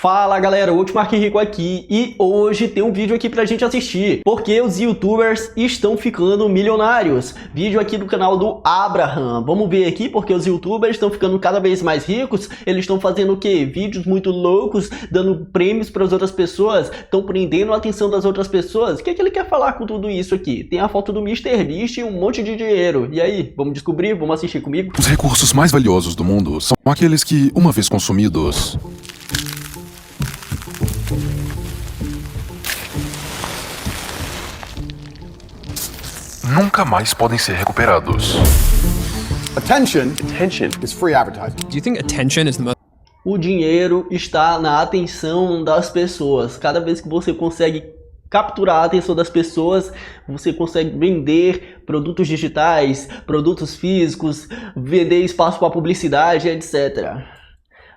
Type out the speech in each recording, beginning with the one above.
Fala galera, Ultimark Rico aqui e hoje tem um vídeo aqui pra gente assistir porque os youtubers estão ficando milionários. Vídeo aqui do canal do Abraham. Vamos ver aqui porque os youtubers estão ficando cada vez mais ricos. Eles estão fazendo o que? Vídeos muito loucos, dando prêmios para as outras pessoas, estão prendendo a atenção das outras pessoas. O que é que ele quer falar com tudo isso aqui? Tem a foto do MrBeast e um monte de dinheiro. E aí, vamos descobrir? Vamos assistir comigo? Os recursos mais valiosos do mundo são aqueles que, uma vez consumidos, nunca mais podem ser recuperados. Attention is free advertising. Do you think attention is the most... O dinheiro está na atenção das pessoas. Cada vez que você consegue capturar a atenção das pessoas, você consegue vender produtos digitais, produtos físicos, vender espaço para publicidade, etc.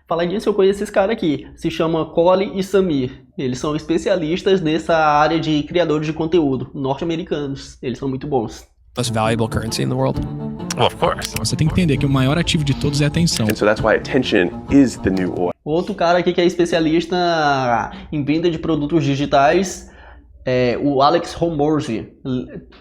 Falar disso, eu conheço esse cara aqui, se chama Cole e Samir. Eles são especialistas nessa área de criadores de conteúdo, norte-americanos. Eles são muito bons. most valuable currency in the world? Well, of course. Você tem que entender que o maior ativo de todos é a atenção. And so that's why attention is the new oil. Outro cara aqui que é especialista em venda de produtos digitais, o Alex Hormozi.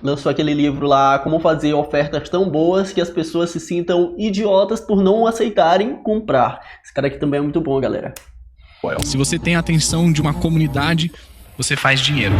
Lançou aquele livro lá, Como Fazer Ofertas Tão Boas que as pessoas se sintam idiotas por não aceitarem comprar. Esse cara aqui também é muito bom, galera. Se você tem a atenção de uma comunidade, você faz dinheiro.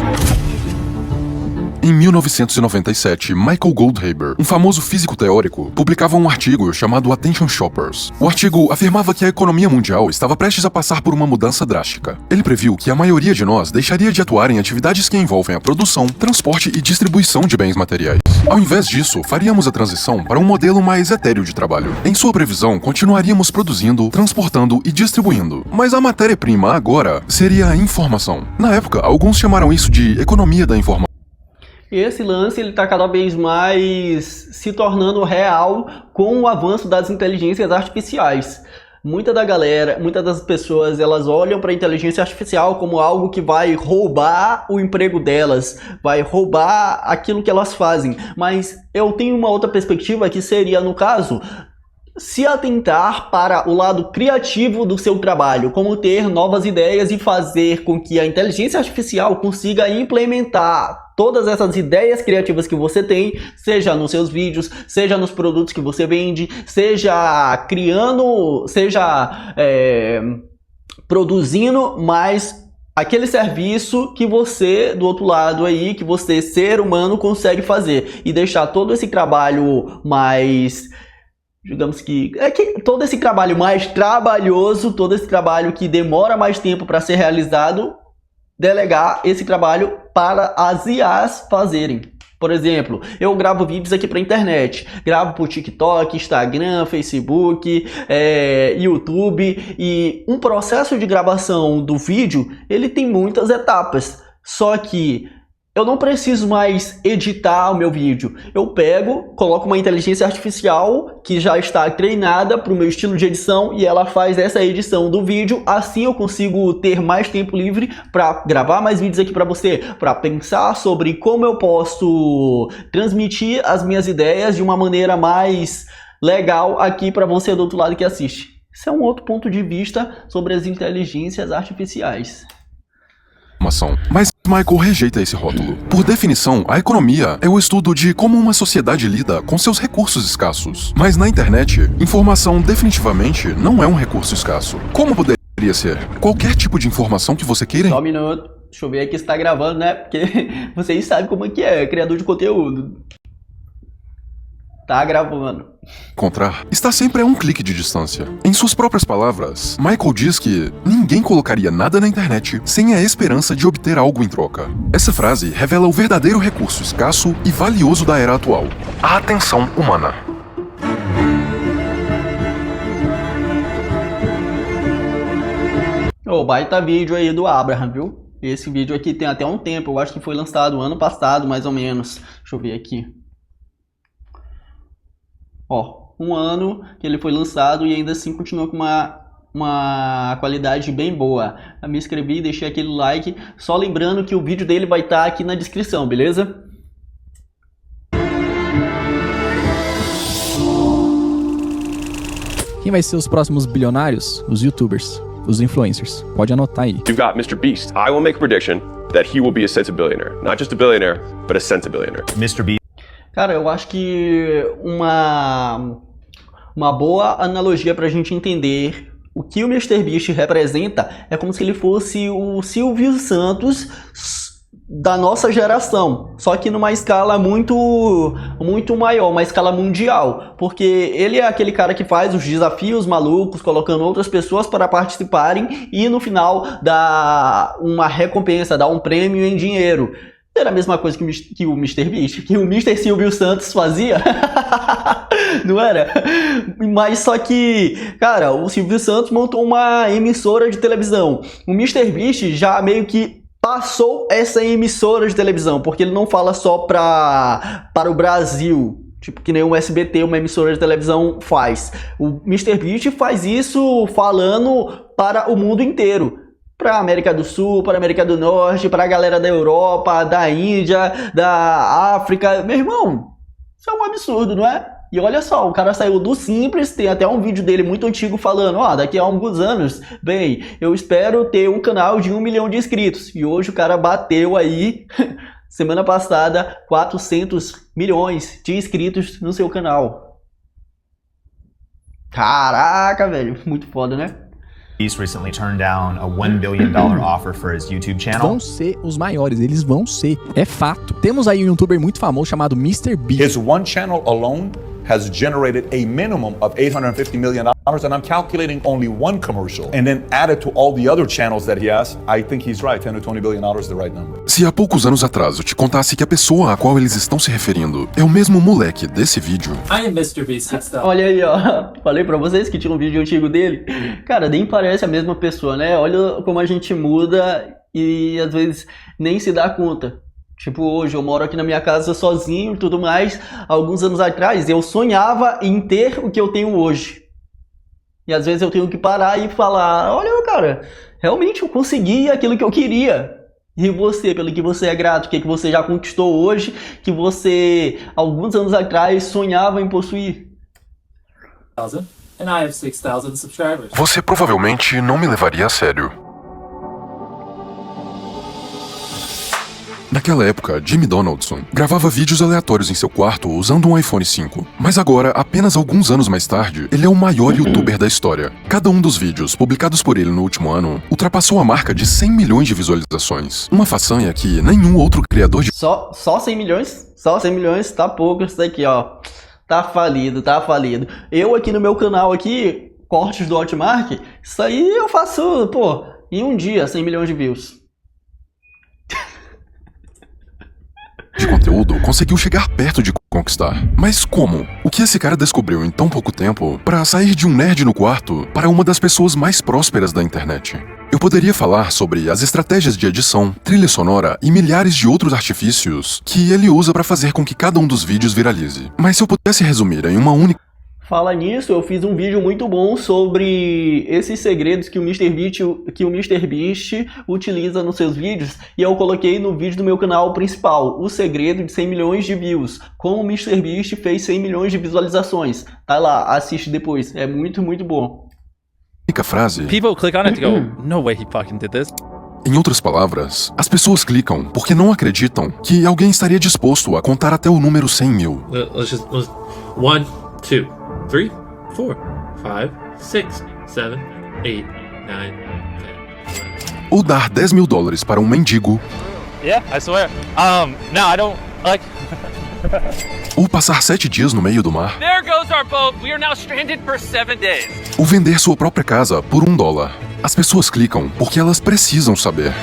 Em 1997, Michael Goldhaber, um famoso físico teórico, publicava um artigo chamado Attention Shoppers. O artigo afirmava que a economia mundial estava prestes a passar por uma mudança drástica. Ele previu que a maioria de nós deixaria de atuar em atividades que envolvem a produção, transporte e distribuição de bens materiais. Ao invés disso, faríamos a transição para um modelo mais etéreo de trabalho. Em sua previsão, continuaríamos produzindo, transportando e distribuindo. Mas a matéria-prima agora seria a informação. Na época, alguns chamaram isso de economia da informação. E esse lance ele está cada vez mais se tornando real com o avanço das inteligências artificiais. Muita das pessoas, elas olham para a inteligência artificial como algo que vai roubar o emprego delas, vai roubar aquilo que elas fazem. Mas eu tenho uma outra perspectiva que seria, no caso, se atentar para o lado criativo do seu trabalho, como ter novas ideias e fazer com que a inteligência artificial consiga implementar todas essas ideias criativas que você tem, seja nos seus vídeos, seja nos produtos que você vende, seja criando, seja produzindo mais aquele serviço que você, do outro lado aí, que você, ser humano, consegue fazer e deixar todo esse trabalho mais... digamos que todo esse trabalho mais trabalhoso, todo esse trabalho que demora mais tempo para ser realizado, delegar esse trabalho para as IAs fazerem. Por exemplo, eu gravo vídeos aqui para internet, gravo para o TikTok, Instagram, Facebook, YouTube, e um processo de gravação do vídeo, ele tem muitas etapas, só que eu não preciso mais editar o meu vídeo. Eu pego, coloco uma inteligência artificial que já está treinada para o meu estilo de edição e ela faz essa edição do vídeo. Assim eu consigo ter mais tempo livre para gravar mais vídeos aqui para você, para pensar sobre como eu posso transmitir as minhas ideias de uma maneira mais legal aqui para você do outro lado que assiste. Esse é um outro ponto de vista sobre as inteligências artificiais. Mas Michael rejeita esse rótulo. Por definição, a economia é o estudo de como uma sociedade lida com seus recursos escassos. Mas na internet, informação definitivamente não é um recurso escasso. Como poderia ser? Qualquer tipo de informação que você queira... Só um minuto, deixa eu ver aqui se tá gravando, né? Porque vocês sabem como é que é, criador de conteúdo. Tá gravando. Encontrar está sempre a um clique de distância. Em suas próprias palavras, Michael diz que ninguém colocaria nada na internet sem a esperança de obter algo em troca. Essa frase revela o verdadeiro recurso escasso e valioso da era atual: a atenção humana. Baita vídeo aí do Abraham, viu? Esse vídeo aqui tem até um tempo, eu acho que foi lançado ano passado, mais ou menos. Deixa eu ver aqui. Um ano que ele foi lançado e ainda assim continua com uma qualidade bem boa. Eu me inscrevi, deixei aquele like. Só lembrando que o vídeo dele vai estar aqui na descrição, beleza? Quem vai ser os próximos bilionários? Os youtubers. os influencers. Pode anotar aí. You've got Mr. Beast. I will make a prediction that he will be a sense-a-billionaire. Not just a billionaire, but a sense-a-billionaire. Mr. Beast. Cara, eu acho que uma boa analogia pra gente entender o que o MrBeast representa é como se ele fosse o Silvio Santos da nossa geração, só que numa escala muito maior, uma escala mundial, porque ele é aquele cara que faz os desafios malucos, colocando outras pessoas para participarem e no final dá uma recompensa, dá um prêmio em dinheiro. Era a mesma coisa que o MrBeast, que o Mr. Silvio Santos fazia, não era? Mas só que, cara, o Silvio Santos montou uma emissora de televisão. O MrBeast já meio que passou essa emissora de televisão, porque ele não fala só para o Brasil, tipo que nem o SBT, uma emissora de televisão faz. O MrBeast faz isso falando para o mundo inteiro. Para a América do Sul, para a América do Norte, para a galera da Europa, da Índia, da África. Meu irmão, isso é um absurdo, não é? E olha só, o cara saiu do simples, tem até um vídeo dele muito antigo falando, daqui a alguns anos, bem, eu espero ter um canal de 1 milhão de inscritos. E hoje o cara bateu aí, semana passada, 400 milhões de inscritos no seu canal. Caraca, velho, muito foda, né? Beast recently turned down a $1 billion offer for his YouTube channel. Vão ser os maiores, eles vão ser. É fato. Temos aí um youtuber muito famoso chamado MrBeast. His one channel alone has generated a minimum of $850 million, and I'm calculating only one commercial. And then added to all the other channels that he has, I think he's right, $10 to $20 billion is the right number. Se há poucos anos atrás eu te contasse que a pessoa a qual eles estão se referindo é o mesmo moleque desse vídeo. I am MrBeast. Olha aí, ó. Falei pra vocês que tinha um vídeo antigo dele. Cara, nem parece a mesma pessoa, né? Olha como a gente muda e às vezes nem se dá conta. Tipo, hoje eu moro aqui na minha casa sozinho e tudo mais. Alguns anos atrás eu sonhava em ter o que eu tenho hoje. E às vezes eu tenho que parar e falar, olha, cara, realmente eu consegui aquilo que eu queria. E você, pelo que você é grato, o que você já conquistou hoje, que você, alguns anos atrás, sonhava em possuir. And I have 6,000 subscribers. Você provavelmente não me levaria a sério. Naquela época, Jimmy Donaldson gravava vídeos aleatórios em seu quarto usando um iPhone 5. Mas agora, apenas alguns anos mais tarde, ele é o maior youtuber da história. Cada um dos vídeos publicados por ele no último ano ultrapassou a marca de 100 milhões de visualizações. Uma façanha que nenhum outro criador de... Só 100 milhões? Só 100 milhões tá pouco isso daqui, ó. Tá falido, tá falido. Eu aqui no meu canal aqui, cortes do Hotmart, isso aí eu faço, pô, em um dia, 100 milhões de views. de conteúdo conseguiu chegar perto de conquistar. Mas como? O que esse cara descobriu em tão pouco tempo para sair de um nerd no quarto para uma das pessoas mais prósperas da internet? Eu poderia falar sobre as estratégias de edição, trilha sonora e milhares de outros artifícios que ele usa para fazer com que cada um dos vídeos viralize. Mas se eu pudesse resumir em uma única... Fala nisso, eu fiz um vídeo muito bom sobre esses segredos que o MrBeast utiliza nos seus vídeos e eu coloquei no vídeo do meu canal principal, o segredo de 100 milhões de views, como o MrBeast fez 100 milhões de visualizações. Tá lá, assiste depois, é muito, muito bom. Frase. People click on it to go, no way he fucking did this. Em outras palavras, as pessoas clicam porque não acreditam que alguém estaria disposto a contar até o número 100 mil. Let's 1, 2, 3, 4, 5, 6, 7, 8, 9, 10. Ou dar 10 mil dólares para um mendigo. Yeah, I swear. No, I don't like. Ou passar 7 dias no meio do mar. There goes our boat. We are now stranded for 7 days. Ou vender sua própria casa por $1. As pessoas clicam porque elas precisam saber.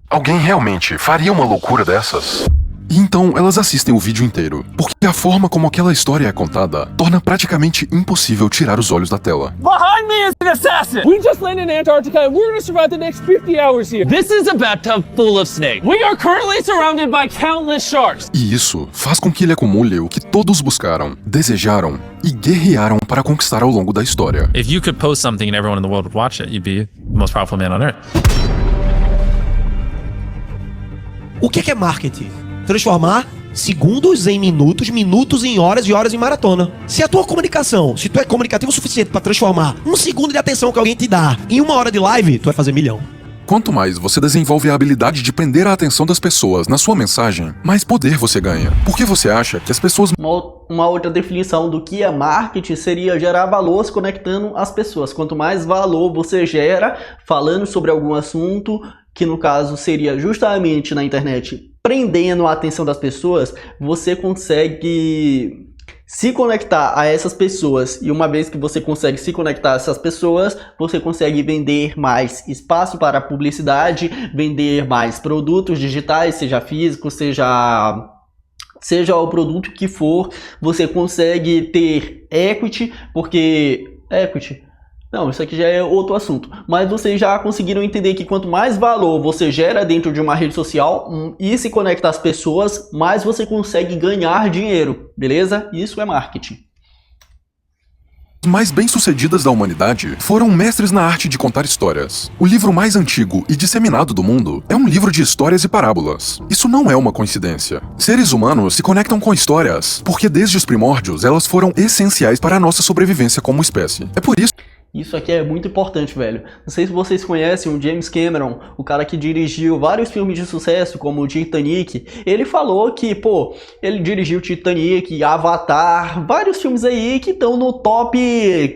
Alguém realmente faria uma loucura dessas? E então elas assistem o vídeo inteiro, porque a forma como aquela história é contada torna praticamente impossível tirar os olhos da tela. Behind me is an assassin! We just landed in Antarctica and we're gonna survive the next 50 hours here. This is a bathtub full of snakes. We are currently surrounded by countless sharks. E isso faz com que ele acumule o que todos buscaram, desejaram e guerrearam para conquistar ao longo da história. If you could post something and everyone in the world would watch it, you'd be the most powerful man on earth. O que é marketing? Transformar Segundos em minutos, minutos em horas e horas em maratona. Se a tua comunicação, se tu é comunicativo o suficiente pra transformar 1 segundo de atenção que alguém te dá em 1 hora de live, tu vai fazer 1 milhão. Quanto mais você desenvolve a habilidade de prender a atenção das pessoas na sua mensagem, mais poder você ganha. Por que você acha que as pessoas... Uma outra definição do que é marketing seria gerar valor se conectando as pessoas. Quanto mais valor você gera falando sobre algum assunto, que no caso seria justamente na internet, prendendo a atenção das pessoas, você consegue se conectar a essas pessoas. E uma vez que você consegue se conectar a essas pessoas, você consegue vender mais espaço para publicidade, vender mais produtos digitais, seja físico, seja o produto que for. Você consegue ter equity, porque... Não, isso aqui já é outro assunto. Mas vocês já conseguiram entender que quanto mais valor você gera dentro de uma rede social e se conecta às pessoas, mais você consegue ganhar dinheiro, beleza? Isso é marketing. mais bem-sucedidas da humanidade foram mestres na arte de contar histórias. O livro mais antigo e disseminado do mundo é um livro de histórias e parábolas. Isso não é uma coincidência. Seres humanos se conectam com histórias porque desde os primórdios elas foram essenciais para a nossa sobrevivência como espécie. É por isso... Isso aqui é muito importante, velho. Não sei se vocês conhecem o James Cameron, o cara que dirigiu vários filmes de sucesso, como o Titanic. Ele falou que, ele dirigiu Titanic, Avatar, vários filmes aí que estão no top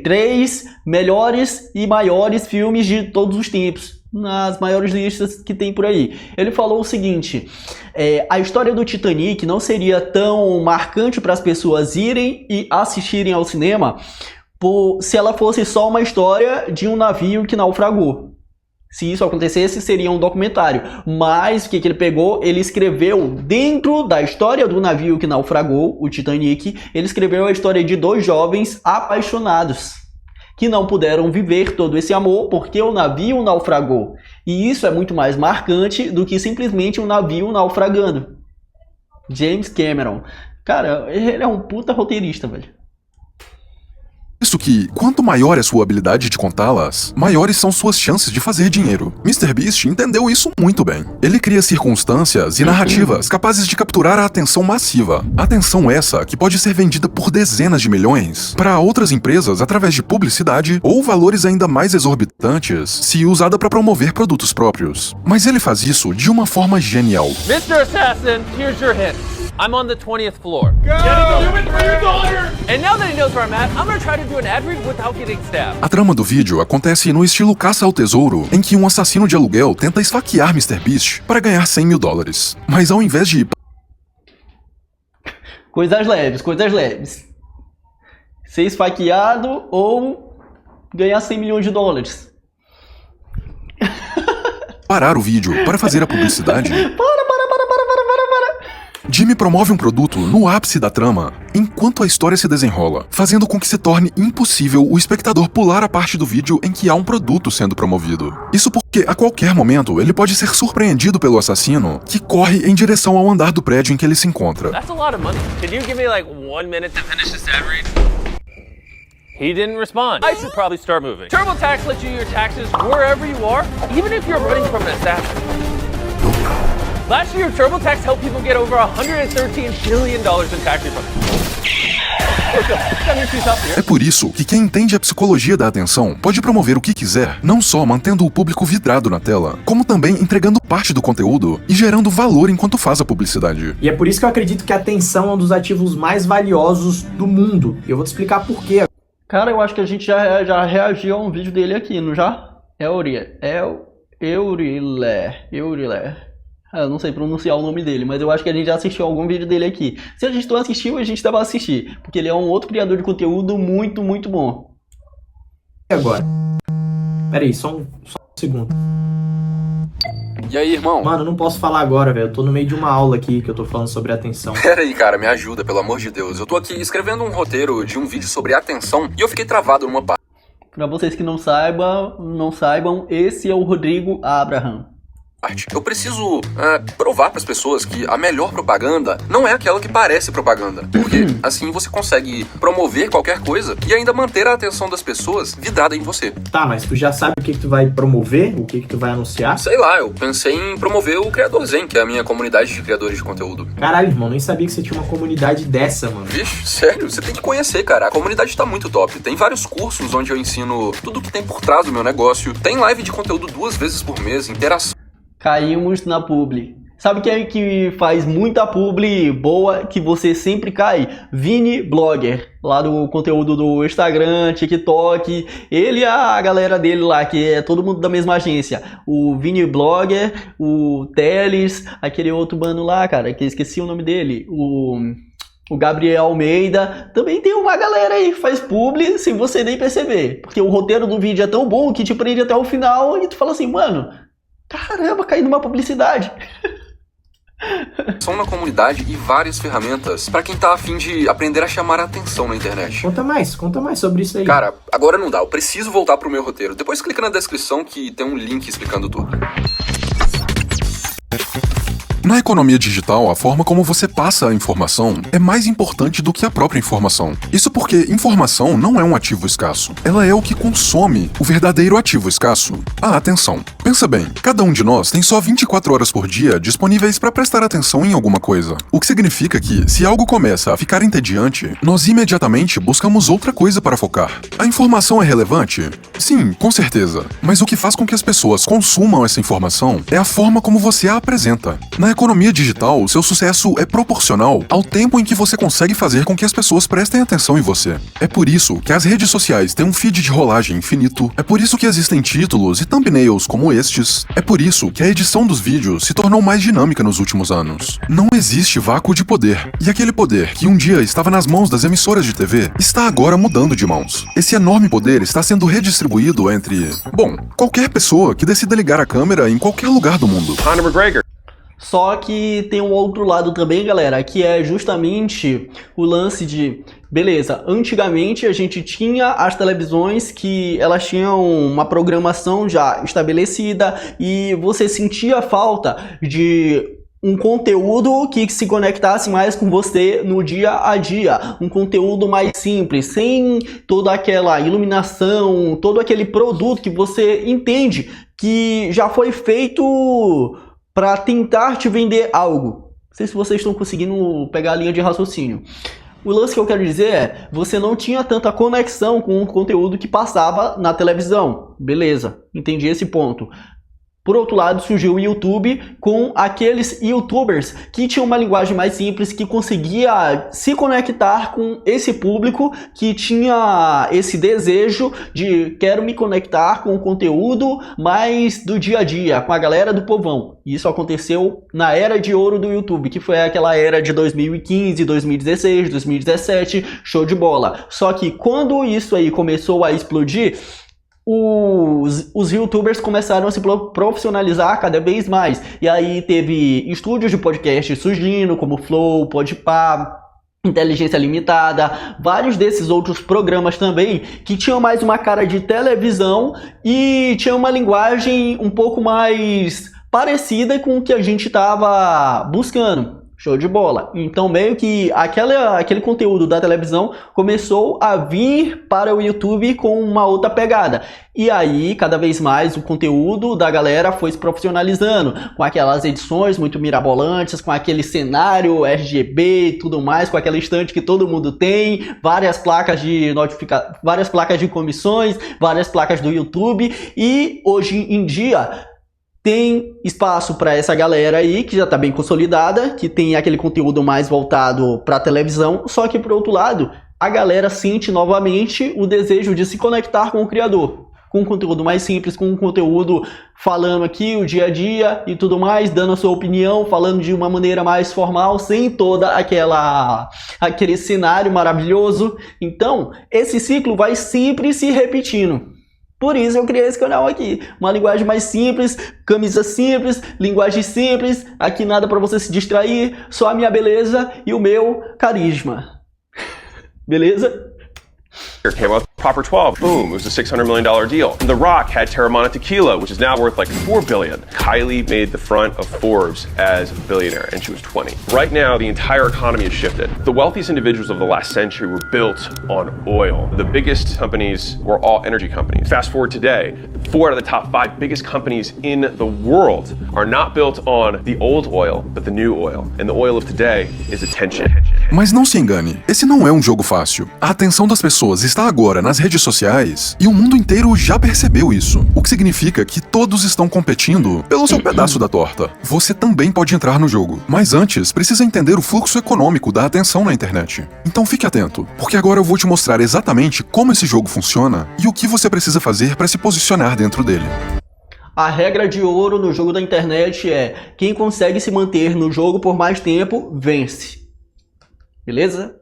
3 melhores e maiores filmes de todos os tempos, nas maiores listas que tem por aí. Ele falou o seguinte: a história do Titanic não seria tão marcante para as pessoas irem e assistirem ao cinema se ela fosse só uma história de um navio que naufragou. Se isso acontecesse, seria um documentário. Mas o que ele pegou? Ele escreveu dentro da história do navio que naufragou, o Titanic, ele escreveu a história de 2 jovens apaixonados que não puderam viver todo esse amor porque o navio naufragou. E isso é muito mais marcante do que simplesmente um navio naufragando. James Cameron. Cara, ele é um puta roteirista, velho. Isso que, quanto maior é sua habilidade de contá-las, maiores são suas chances de fazer dinheiro. MrBeast entendeu isso muito bem. Ele cria circunstâncias e narrativas capazes de capturar a atenção massiva. Atenção essa que pode ser vendida por dezenas de milhões para outras empresas através de publicidade ou valores ainda mais exorbitantes se usada para promover produtos próprios. Mas ele faz isso de uma forma genial. Mr. Assassin, here's your hint. I'm on the 20th floor. Go! Do it for your daughter! And now that he knows where I'm at, I'm gonna try to do an ad read without getting stabbed. A trama do vídeo acontece no estilo caça ao tesouro, em que um assassino de aluguel tenta esfaquear MrBeast para ganhar $100 mil. Mas ao invés de... Coisas leves. Ser esfaqueado ou ganhar $100 milhões. Parar o vídeo para fazer a publicidade... Jimmy promove um produto no ápice da trama, enquanto a história se desenrola, fazendo com que se torne impossível o espectador pular a parte do vídeo em que há um produto sendo promovido. Isso porque, a qualquer momento, ele pode ser surpreendido pelo assassino, que corre em direção ao andar do prédio em que ele se encontra. That's a lot of money. Can you give me like 1 minute to finish this ad read? He didn't respond. I should probably start moving. TurboTax lets you your taxes wherever you are, even if you're running from an assassin. Last year, TurboTax helped people get over $113 billion in tax refunds. É por isso que quem entende a psicologia da atenção pode promover o que quiser, não só mantendo o público vidrado na tela, como também entregando parte do conteúdo e gerando valor enquanto faz a publicidade. E é por isso que eu acredito que a atenção é um dos ativos mais valiosos do mundo. E eu vou te explicar por quê. Cara, eu acho que a gente já reagiu a um vídeo dele aqui, não já? Euriler. Eu não sei pronunciar o nome dele, mas eu acho que a gente já assistiu algum vídeo dele aqui. Se a gente não assistiu, a gente deve assistir, porque ele é um outro criador de conteúdo muito, muito bom. E agora? Pera aí, só um segundo. E aí, irmão? Mano, eu não posso falar agora, velho. Eu tô no meio de uma aula aqui que eu tô falando sobre atenção. Pera aí, cara, me ajuda, pelo amor de Deus. Eu tô aqui escrevendo um roteiro de um vídeo sobre atenção e eu fiquei travado numa parte. Pra vocês que não saibam, esse é o Rodrigo Abraham. Eu preciso provar para as pessoas que a melhor propaganda não é aquela que parece propaganda. Porque assim você consegue promover qualquer coisa e ainda manter a atenção das pessoas vidrada em você. Tá, mas tu já sabe o que tu vai promover? O que tu vai anunciar? Sei lá, eu pensei em promover o Criador Zen, que é a minha comunidade de criadores de conteúdo. Caralho, irmão, nem sabia que você tinha uma comunidade dessa, mano. Vixe, sério, você tem que conhecer, cara. A comunidade tá muito top. Tem vários cursos onde eu ensino tudo o que tem por trás do meu negócio. Tem live de conteúdo 2 vezes por mês, interação. Caímos na publi. Sabe quem é que faz muita publi boa que você sempre cai? Vini Blogger, lá do conteúdo do Instagram, TikTok. Ele e a galera dele lá, que é todo mundo da mesma agência. O Vini Blogger, o Teles, aquele outro mano lá, cara, que eu esqueci o nome dele. O Gabriel Almeida. Também tem uma galera aí que faz publi sem você nem perceber. Porque o roteiro do vídeo é tão bom que te prende até o final e tu fala assim, mano, caramba, caí numa publicidade. São na comunidade e várias ferramentas pra quem tá a fim de aprender a chamar a atenção na internet. Conta mais sobre isso aí. Cara, agora não dá, eu preciso voltar pro meu roteiro. Depois clica na descrição que tem um link explicando tudo. Na economia digital, a forma como você passa a informação é mais importante do que a própria informação. Isso porque informação não é um ativo escasso. Ela é o que consome o verdadeiro ativo escasso, a atenção. Pensa bem, cada um de nós tem só 24 horas por dia disponíveis para prestar atenção em alguma coisa. O que significa que, se algo começa a ficar entediante, nós imediatamente buscamos outra coisa para focar. A informação é relevante? Sim, com certeza. Mas o que faz com que as pessoas consumam essa informação é a forma como você a apresenta. Na economia digital, seu sucesso é proporcional ao tempo em que você consegue fazer com que as pessoas prestem atenção em você. É por isso que as redes sociais têm um feed de rolagem infinito, é por isso que existem títulos e thumbnails como estes, é por isso que a edição dos vídeos se tornou mais dinâmica nos últimos anos. Não existe vácuo de poder, e aquele poder que um dia estava nas mãos das emissoras de TV está agora mudando de mãos. Esse enorme poder está sendo redistribuído entre, qualquer pessoa que decida ligar a câmera em qualquer lugar do mundo. Conor McGregor. Só que tem um outro lado também, galera, que é justamente o lance de, beleza, antigamente a gente tinha as televisões que elas tinham uma programação já estabelecida e você sentia falta de um conteúdo que se conectasse mais com você no dia a dia, um conteúdo mais simples, sem toda aquela iluminação, todo aquele produto que você entende que já foi feito para tentar te vender algo. Não sei se vocês estão conseguindo pegar a linha de raciocínio. O lance que eu quero dizer é, você não tinha tanta conexão com o conteúdo que passava na televisão. Beleza, entendi esse ponto. Por outro lado, surgiu o YouTube com aqueles youtubers que tinham uma linguagem mais simples, que conseguia se conectar com esse público que tinha esse desejo de quero me conectar com o conteúdo mais do dia a dia, com a galera do povão. E isso aconteceu na era de ouro do YouTube, que foi aquela era de 2015, 2016, 2017, show de bola. Só que quando isso aí começou a explodir, os youtubers começaram a se profissionalizar cada vez mais. E aí teve estúdios de podcast surgindo, como Flow, Podpah, Inteligência Limitada, vários desses outros programas também, que tinham mais uma cara de televisão e tinham uma linguagem um pouco mais parecida com o que a gente estava buscando. Show de bola. Então meio que aquele conteúdo da televisão começou a vir para o YouTube com uma outra pegada. E aí, cada vez mais, o conteúdo da galera foi se profissionalizando, com aquelas edições muito mirabolantes, com aquele cenário RGB e tudo mais, com aquela estante que todo mundo tem, várias placas de várias placas de comissões, várias placas do YouTube. E hoje em dia tem espaço para essa galera aí, que já está bem consolidada, que tem aquele conteúdo mais voltado para a televisão, só que, por outro lado, a galera sente novamente o desejo de se conectar com o criador, com um conteúdo mais simples, com um conteúdo falando aqui o dia a dia e tudo mais, dando a sua opinião, falando de uma maneira mais formal, sem toda aquele cenário maravilhoso. Então, esse ciclo vai sempre se repetindo. Por isso eu criei esse canal aqui, uma linguagem mais simples, camisa simples, linguagem simples, aqui nada para você se distrair, só a minha beleza e o meu carisma. Beleza? Came up Proper 12, boom, it was a $600 million deal. And The Rock had Terramana Tequila, which is now worth like $4 billion. Kylie made the front of Forbes as a billionaire, and she was 20. Right now, the entire economy has shifted. The wealthiest individuals of the last century were built on oil. The biggest companies were all energy companies. Fast forward today, 4 out of the top 5 biggest companies in the world are not built on the old oil, but the new oil. And the oil of today is attention. Mas não se engane, esse não é um jogo fácil. A atenção das pessoas está agora nas redes sociais e o mundo inteiro já percebeu isso, o que significa que todos estão competindo pelo seu pedaço da torta. Você também pode entrar no jogo, mas antes precisa entender o fluxo econômico da atenção na internet. Então fique atento, porque agora eu vou te mostrar exatamente como esse jogo funciona e o que você precisa fazer para se posicionar dentro dele. A regra de ouro no jogo da internet é: quem consegue se manter no jogo por mais tempo, vence. Beleza?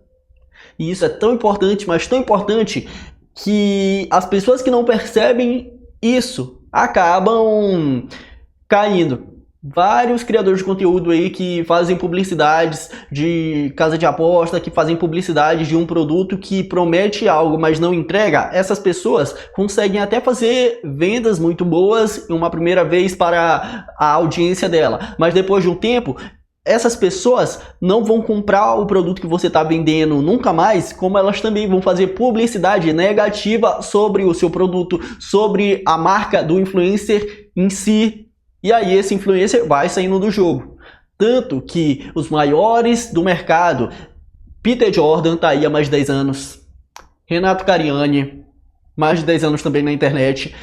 E isso é tão importante, mas tão importante, que as pessoas que não percebem isso acabam caindo. Vários criadores de conteúdo aí que fazem publicidades de casa de aposta, que fazem publicidade de um produto que promete algo, mas não entrega. Essas pessoas conseguem até fazer vendas muito boas em uma primeira vez para a audiência dela, mas depois de um tempo, essas pessoas não vão comprar o produto que você está vendendo nunca mais, como elas também vão fazer publicidade negativa sobre o seu produto, sobre a marca do influencer em si. E aí esse influencer vai saindo do jogo. Tanto que os maiores do mercado, Peter Jordan está aí há mais de 10 anos, Renato Cariani, mais de 10 anos também na internet.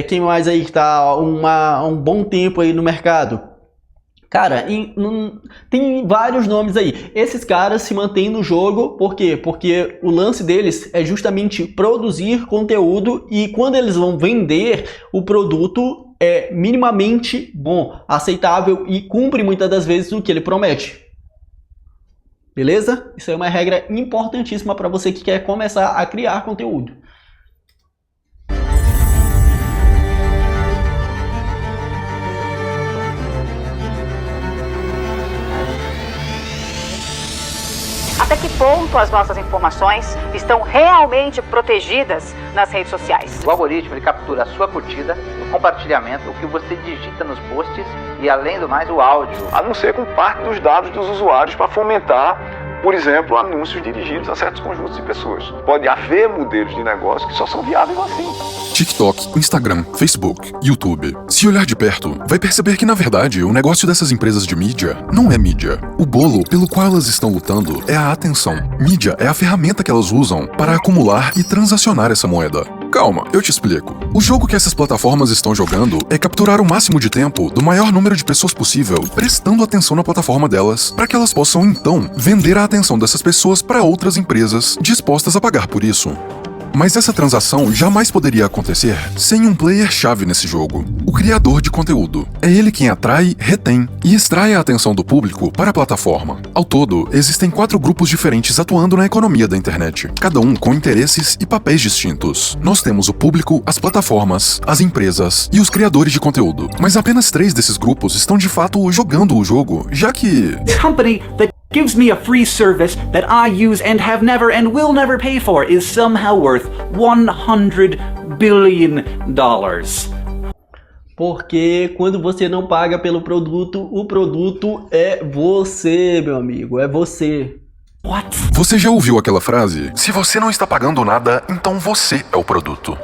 Quem mais aí que está um bom tempo aí no mercado? Cara, tem vários nomes aí. Esses caras se mantêm no jogo, por quê? Porque o lance deles é justamente produzir conteúdo e quando eles vão vender, o produto é minimamente bom, aceitável e cumpre muitas das vezes o que ele promete. Beleza? Isso é uma regra importantíssima para você que quer começar a criar conteúdo. Até que ponto as nossas informações estão realmente protegidas nas redes sociais? O algoritmo ele captura a sua curtida, o compartilhamento, o que você digita nos posts e, além do mais, o áudio. A não ser com parte dos dados dos usuários para fomentar, por exemplo, anúncios dirigidos a certos conjuntos de pessoas. Pode haver modelos de negócio que só são viáveis assim. TikTok, Instagram, Facebook, YouTube. Se olhar de perto, vai perceber que, na verdade, o negócio dessas empresas de mídia não é mídia. O bolo pelo qual elas estão lutando é a atenção. Mídia é a ferramenta que elas usam para acumular e transacionar essa moeda. Calma, eu te explico. O jogo que essas plataformas estão jogando é capturar o máximo de tempo do maior número de pessoas possível, prestando atenção na plataforma delas, para que elas possam, então, vender a atenção dessas pessoas para outras empresas dispostas a pagar por isso. Mas essa transação jamais poderia acontecer sem um player-chave nesse jogo, o criador de conteúdo. É ele quem atrai, retém e extrai a atenção do público para a plataforma. Ao todo, existem 4 grupos diferentes atuando na economia da internet, cada um com interesses e papéis distintos. Nós temos o público, as plataformas, as empresas e os criadores de conteúdo. Mas apenas 3 desses grupos estão de fato jogando o jogo, já que... gives me a free service that I use and have never and will never pay for is somehow worth $100 billion. Porque quando você não paga pelo produto, o produto é você, meu amigo, é você. What? Você já ouviu aquela frase? Se você não está pagando nada, então você é o produto.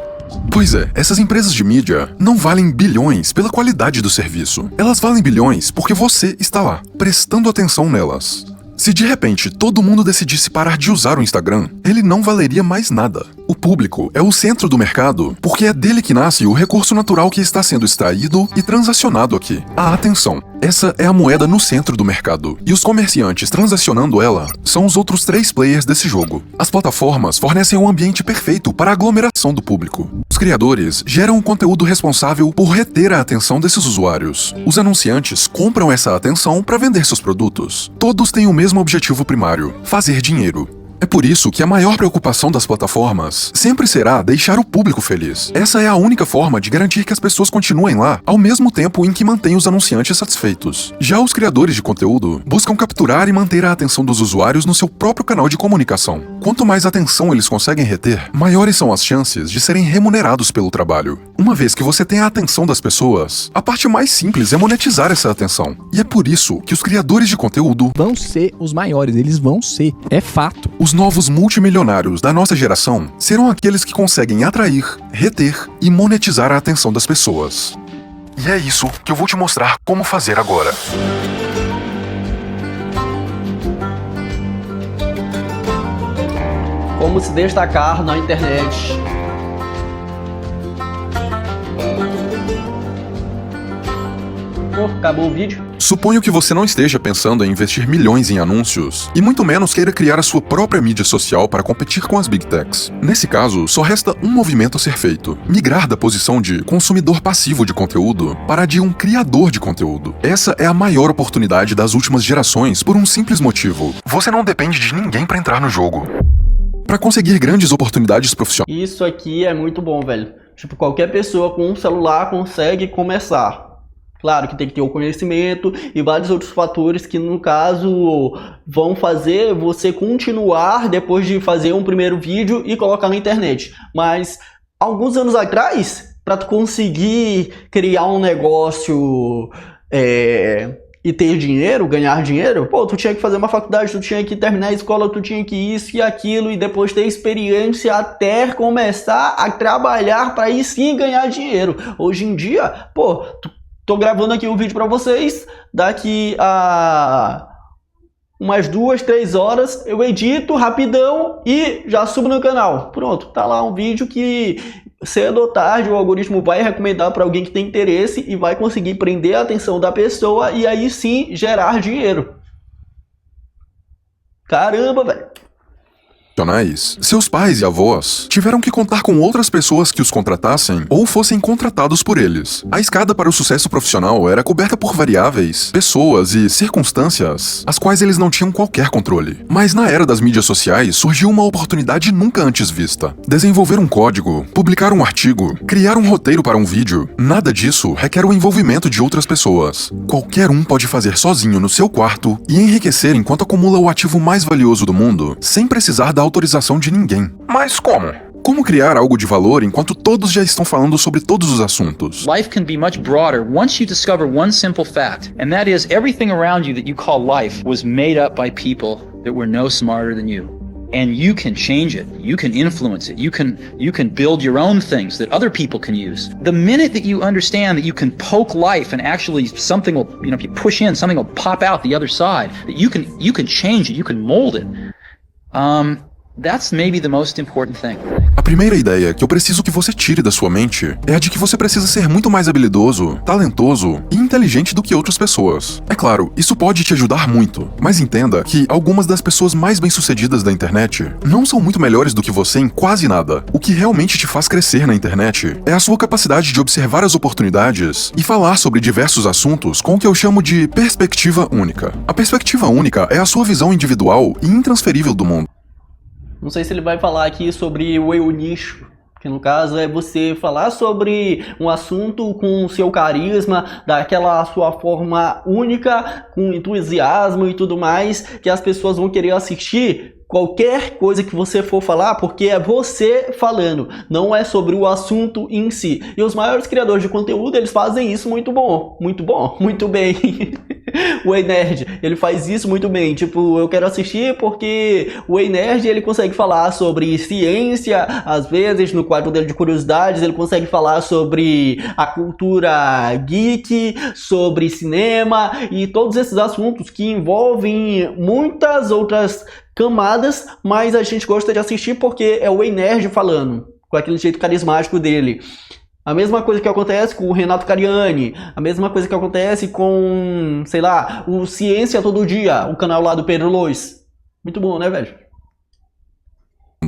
Pois é, essas empresas de mídia não valem bilhões pela qualidade do serviço. Elas valem bilhões porque você está lá, prestando atenção nelas. Se de repente todo mundo decidisse parar de usar o Instagram, ele não valeria mais nada. O público é o centro do mercado, porque é dele que nasce o recurso natural que está sendo extraído e transacionado aqui, a atenção. Essa é a moeda no centro do mercado, e os comerciantes transacionando ela são os outros 3 players desse jogo. As plataformas fornecem um ambiente perfeito para a aglomeração do público. Os criadores geram um conteúdo responsável por reter a atenção desses usuários. Os anunciantes compram essa atenção para vender seus produtos. Todos têm o mesmo objetivo primário: fazer dinheiro. É por isso que a maior preocupação das plataformas sempre será deixar o público feliz. Essa é a única forma de garantir que as pessoas continuem lá, ao mesmo tempo em que mantém os anunciantes satisfeitos. Já os criadores de conteúdo buscam capturar e manter a atenção dos usuários no seu próprio canal de comunicação. Quanto mais atenção eles conseguem reter, maiores são as chances de serem remunerados pelo trabalho. Uma vez que você tem a atenção das pessoas, a parte mais simples é monetizar essa atenção. E é por isso que os criadores de conteúdo vão ser os maiores, eles vão ser. É fato. Os novos multimilionários da nossa geração serão aqueles que conseguem atrair, reter e monetizar a atenção das pessoas. E é isso que eu vou te mostrar como fazer agora. Como se destacar na internet. Pô, acabou o vídeo. Suponho que você não esteja pensando em investir milhões em anúncios, e muito menos queira criar a sua própria mídia social para competir com as Big Techs. Nesse caso, só resta um movimento a ser feito: migrar da posição de consumidor passivo de conteúdo para a de um criador de conteúdo. Essa é a maior oportunidade das últimas gerações por um simples motivo: você não depende de ninguém para entrar no jogo. Para conseguir grandes oportunidades profissionais. Isso aqui é muito bom, velho. Tipo, qualquer pessoa com um celular consegue começar. Claro que tem que ter o conhecimento e vários outros fatores que, no caso, vão fazer você continuar depois de fazer um primeiro vídeo e colocar na internet. Mas, alguns anos atrás, para tu conseguir criar um negócio e ter dinheiro, ganhar dinheiro, pô, tu tinha que fazer uma faculdade, tu tinha que terminar a escola, tu tinha que isso e aquilo, e depois ter experiência até começar a trabalhar para aí sim ganhar dinheiro. Hoje em dia, pô, tô gravando aqui um vídeo para vocês, daqui a umas 2, 3 horas eu edito rapidão e já subo no canal. Pronto, tá lá um vídeo que cedo ou tarde o algoritmo vai recomendar para alguém que tem interesse e vai conseguir prender a atenção da pessoa e aí sim gerar dinheiro. Caramba, velho. Seus pais e avós tiveram que contar com outras pessoas que os contratassem ou fossem contratados por eles. A escada para o sucesso profissional era coberta por variáveis, pessoas e circunstâncias, as quais eles não tinham qualquer controle. Mas na era das mídias sociais surgiu uma oportunidade nunca antes vista: desenvolver um código, publicar um artigo, criar um roteiro para um vídeo. Nada disso requer o envolvimento de outras pessoas. Qualquer um pode fazer sozinho no seu quarto e enriquecer enquanto acumula o ativo mais valioso do mundo, sem precisar da autorização de ninguém. Mas como? Como criar algo de valor enquanto todos já estão falando sobre todos os assuntos? Life can be much broader once you discover one simple fact, and that is everything around you that you call life was made up by people that were no smarter than you. And you can change it. You can influence it. You can build your own things that other people can use. The minute that you understand that you can poke life and actually something will, if you push in, something will pop out the other side, that you can change it, you can mold it. That's maybe the most important thing. A primeira ideia que eu preciso que você tire da sua mente é a de que você precisa ser muito mais habilidoso, talentoso e inteligente do que outras pessoas. É claro, isso pode te ajudar muito, mas entenda que algumas das pessoas mais bem-sucedidas da internet não são muito melhores do que você em quase nada. O que realmente te faz crescer na internet é a sua capacidade de observar as oportunidades e falar sobre diversos assuntos com o que eu chamo de perspectiva única. A perspectiva única é a sua visão individual e intransferível do mundo. Não sei se ele vai falar aqui sobre o eu nicho, que no caso é você falar sobre um assunto com o seu carisma, daquela sua forma única, com entusiasmo e tudo mais, que as pessoas vão querer assistir qualquer coisa que você for falar, porque é você falando, não é sobre o assunto em si. E os maiores criadores de conteúdo, eles fazem isso muito bem. O Ei Nerd, ele faz isso muito bem. Tipo, eu quero assistir porque o Ei Nerd, ele consegue falar sobre ciência, às vezes no quadro dele de curiosidades, ele consegue falar sobre a cultura geek, sobre cinema e todos esses assuntos que envolvem muitas outras camadas, mas a gente gosta de assistir porque é o Ei Nerd falando, com aquele jeito carismático dele. A mesma coisa que acontece com o Renato Cariani, a mesma coisa que acontece com, sei lá, o Ciência Todo Dia, o canal lá do Pedro Lois. Muito bom, né, velho?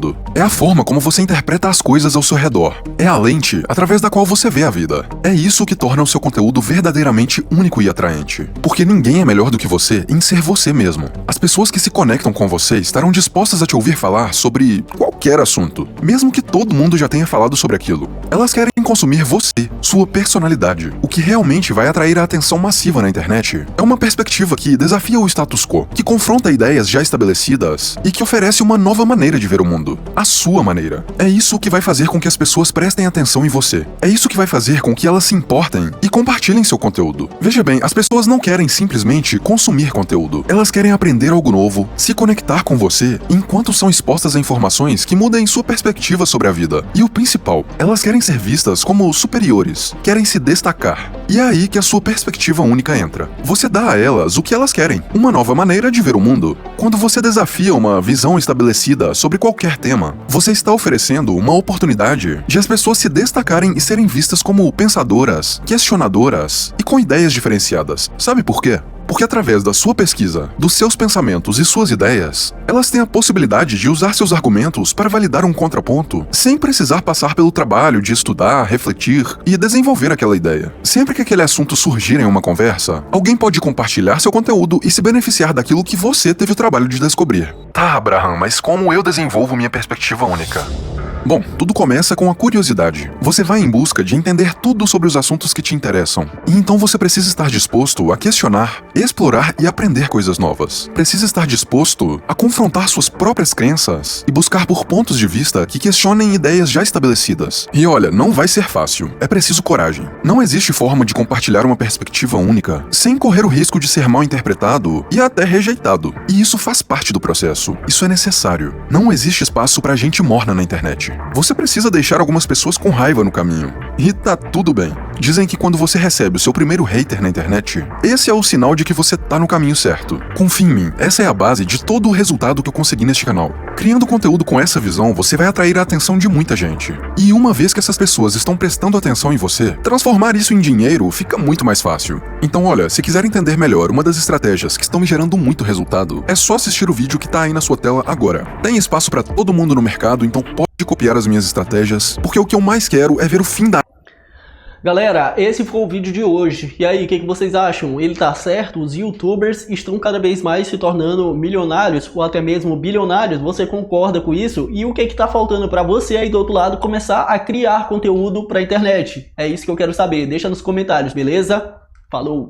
mundo. É a forma como você interpreta as coisas ao seu redor. É a lente através da qual você vê a vida. É isso que torna o seu conteúdo verdadeiramente único e atraente. Porque ninguém é melhor do que você em ser você mesmo. As pessoas que se conectam com você estarão dispostas a te ouvir falar sobre qualquer assunto, mesmo que todo mundo já tenha falado sobre aquilo. Elas querem consumir você, sua personalidade. O que realmente vai atrair a atenção massiva na internet é uma perspectiva que desafia o status quo, que confronta ideias já estabelecidas e que oferece uma nova maneira de ver o mundo. A sua maneira. É isso que vai fazer com que as pessoas prestem atenção em você. É isso que vai fazer com que elas se importem e compartilhem seu conteúdo. Veja bem, as pessoas não querem simplesmente consumir conteúdo. Elas querem aprender algo novo, se conectar com você, enquanto são expostas a informações que mudem sua perspectiva sobre a vida. E o principal, elas querem ser vistas como superiores, querem se destacar. E é aí que a sua perspectiva única entra. Você dá a elas o que elas querem, uma nova maneira de ver o mundo. Quando você desafia uma visão estabelecida sobre qualquer tema, você está oferecendo uma oportunidade de as pessoas se destacarem e serem vistas como pensadoras, questionadoras e com ideias diferenciadas. Sabe por quê? Porque através da sua pesquisa, dos seus pensamentos e suas ideias, elas têm a possibilidade de usar seus argumentos para validar um contraponto, sem precisar passar pelo trabalho de estudar, refletir e desenvolver aquela ideia. Sempre que aquele assunto surgir em uma conversa, alguém pode compartilhar seu conteúdo e se beneficiar daquilo que você teve o trabalho de descobrir. Tá, Abraham, mas como eu desenvolvo minha perspectiva única? Bom, tudo começa com a curiosidade. Você vai em busca de entender tudo sobre os assuntos que te interessam. E então você precisa estar disposto a questionar, explorar e aprender coisas novas. Precisa estar disposto a confrontar suas próprias crenças e buscar por pontos de vista que questionem ideias já estabelecidas. E olha, não vai ser fácil. É preciso coragem. Não existe forma de compartilhar uma perspectiva única sem correr o risco de ser mal interpretado e até rejeitado. E isso faz parte do processo. Isso é necessário. Não existe espaço pra gente morna na internet. Você precisa deixar algumas pessoas com raiva no caminho. E tá tudo bem. Dizem que quando você recebe o seu primeiro hater na internet, esse é o sinal de que você tá no caminho certo. Confie em mim, essa é a base de todo o resultado que eu consegui neste canal. Criando conteúdo com essa visão, você vai atrair a atenção de muita gente. E uma vez que essas pessoas estão prestando atenção em você, transformar isso em dinheiro fica muito mais fácil. Então olha, se quiser entender melhor uma das estratégias que estão me gerando muito resultado, é só assistir o vídeo que tá aí na sua tela agora. Tem espaço pra todo mundo no mercado, então pode copiar as minhas estratégias, porque o que eu mais quero é ver o fim da... Galera, esse foi o vídeo de hoje. E aí, o que vocês acham? Ele tá certo? Os youtubers estão cada vez mais se tornando milionários ou até mesmo bilionários? Você concorda com isso? E o que tá faltando para você aí do outro lado começar a criar conteúdo pra internet? É isso que eu quero saber. Deixa nos comentários, beleza? Falou!